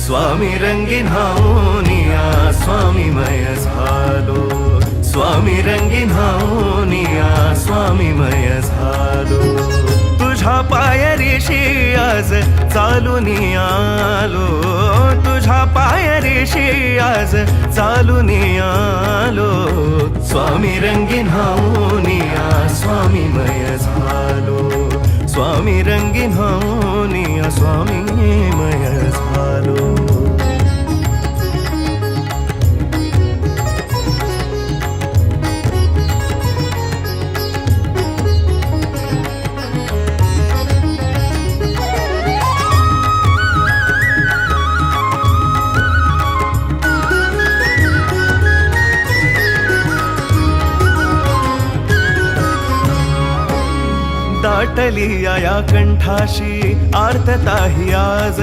स्वामी रंगीन हावनिया स्वामीमय झालो, स्वामी रंगीन हावनिया स्वामीमय झालो। तुझ्या पायरीशी आज चालून आलो, तुझ्या पायरीशी आज चालून आलो। स्वामी रंगीन हावनिया स्वामीमय झालो, स्वामी रंगीन हावनिया स्वामीमय झालो। दाटली या कंठाशी आर्तता ही आज